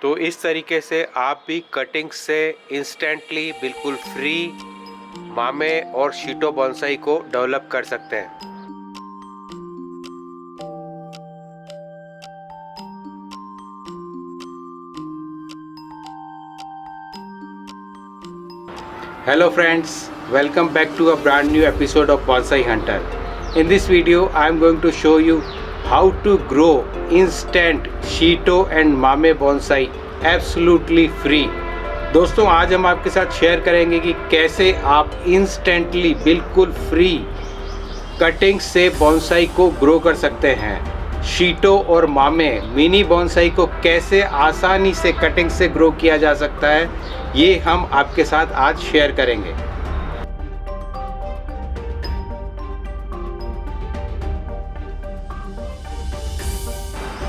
तो इस तरीके से आप भी कटिंग से इंस्टेंटली बिल्कुल फ्री मामे और शीटो बोनसाई को डेवलप कर सकते हैं। Hello friends, welcome back to a brand new episode of Bonsai Hunter. In this video, I am going to show you how to grow instant Shito and Mame bonsai absolutely free. दोस्तों आज हम आपके साथ share करेंगे कि कैसे आप instantly बिल्कुल फ्री कटिंग से बॉन्साई को ग्रो कर सकते हैं। शीटो और मामे मिनी बॉन्साई को कैसे आसानी से कटिंग से ग्रो किया जा सकता है, ये हम आपके साथ आज शेयर करेंगे।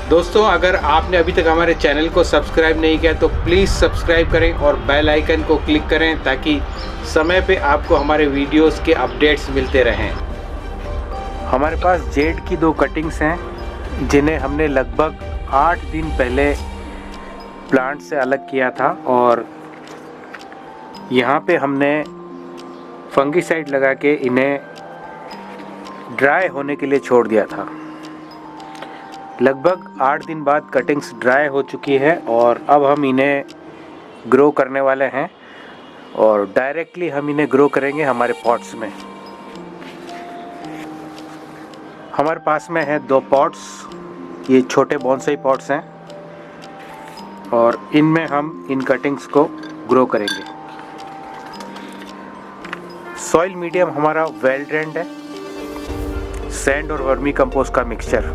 दोस्तों अगर आपने अभी तक हमारे चैनल को सब्सक्राइब नहीं किया तो प्लीज़ सब्सक्राइब करें और बेल आइकन को क्लिक करें ताकि समय पे आपको हमारे वीडियोस के अपडेट्स मिलते रहें। हमारे पास जेड की 2 कटिंग्स हैं जिन्हें हमने लगभग 8 दिन पहले प्लांट से अलग किया था और यहाँ पे हमने फंगीसाइड लगा के इन्हें ड्राई होने के लिए छोड़ दिया था। लगभग 8 दिन बाद कटिंग्स ड्राई हो चुकी है और अब हम इन्हें ग्रो करने वाले हैं और डायरेक्टली हम इन्हें ग्रो करेंगे हमारे पॉट्स में। हमारे पास में है 2 पॉट्स, ये छोटे बॉन्साई पॉट्स हैं और इनमें हम इन कटिंग्स को ग्रो करेंगे। सॉइल मीडियम हमारा वेल ड्रेन्ड है, सैंड और वर्मी कंपोस्ट का मिक्सचर।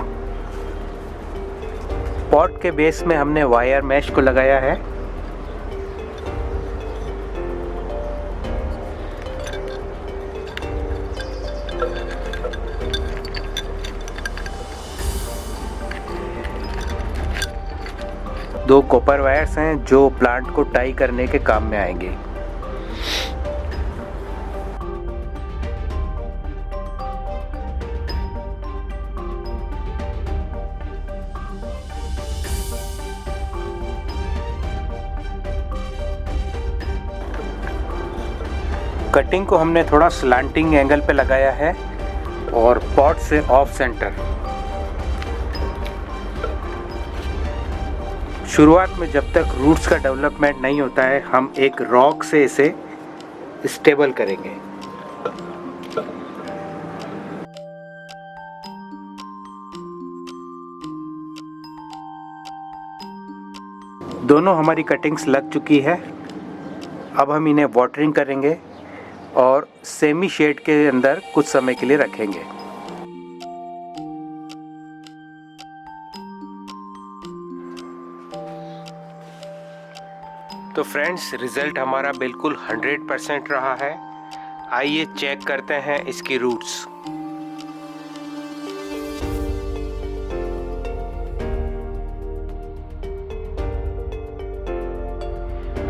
पॉट के बेस में हमने वायर मैश को लगाया है। दो कॉपर वायर्स हैं जो प्लांट को टाई करने के काम में आएंगे। कटिंग को हमने थोड़ा स्लांटिंग एंगल पे लगाया है और पॉट से ऑफ सेंटर। शुरुआत में जब तक रूट्स का डेवलपमेंट नहीं होता है हम एक रॉक से इसे स्टेबल करेंगे। दोनों हमारी कटिंग्स लग चुकी है। अब हम इन्हें वाटरिंग करेंगे और सेमी शेड के अंदर कुछ समय के लिए रखेंगे। तो फ्रेंड्स रिज़ल्ट हमारा बिल्कुल 100% रहा है। आइए चेक करते हैं इसकी रूट्स।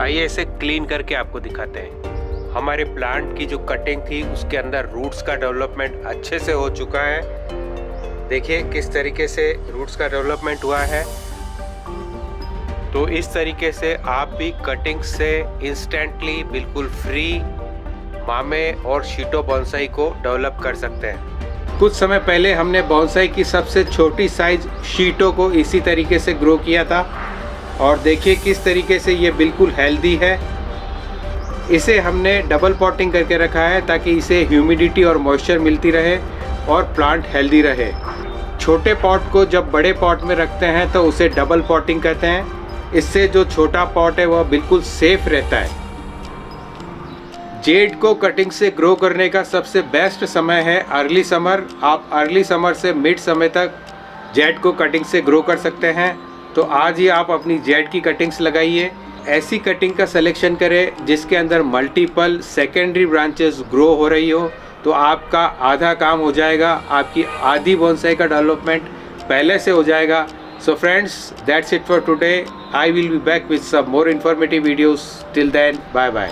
आइए इसे क्लीन करके आपको दिखाते हैं। हमारे प्लांट की जो कटिंग थी उसके अंदर रूट्स का डेवलपमेंट अच्छे से हो चुका है। देखिए किस तरीके से रूट्स का डेवलपमेंट हुआ है। तो इस तरीके से आप भी कटिंग से इंस्टेंटली बिल्कुल फ्री मामे और शीटो बॉन्साई को डेवलप कर सकते हैं। कुछ समय पहले हमने बॉन्साई की सबसे छोटी साइज शीटो को इसी तरीके से ग्रो किया था और देखिए किस तरीके से ये बिल्कुल हेल्दी है। इसे हमने डबल पॉटिंग करके रखा है ताकि इसे ह्यूमिडिटी और मॉइस्चर मिलती रहे और प्लांट हेल्दी रहे। छोटे पॉट को जब बड़े पॉट में रखते हैं तो उसे डबल पॉटिंग कहते हैं। इससे जो छोटा पॉट है वह बिल्कुल सेफ रहता है। जेड को कटिंग से ग्रो करने का सबसे बेस्ट समय है अर्ली समर। आप अर्ली समर से मिड समय तक जेड को कटिंग से ग्रो कर सकते हैं। तो आज ही आप अपनी जेड की कटिंग्स लगाइए। ऐसी कटिंग का सिलेक्शन करें जिसके अंदर मल्टीपल सेकेंडरी ब्रांचेस ग्रो हो रही हो, तो आपका आधा काम हो जाएगा, आपकी आधी बॉन्साई का डेवलपमेंट पहले से हो जाएगा। So friends, that's it for today. I will be back with some more informative videos. Till then, bye bye.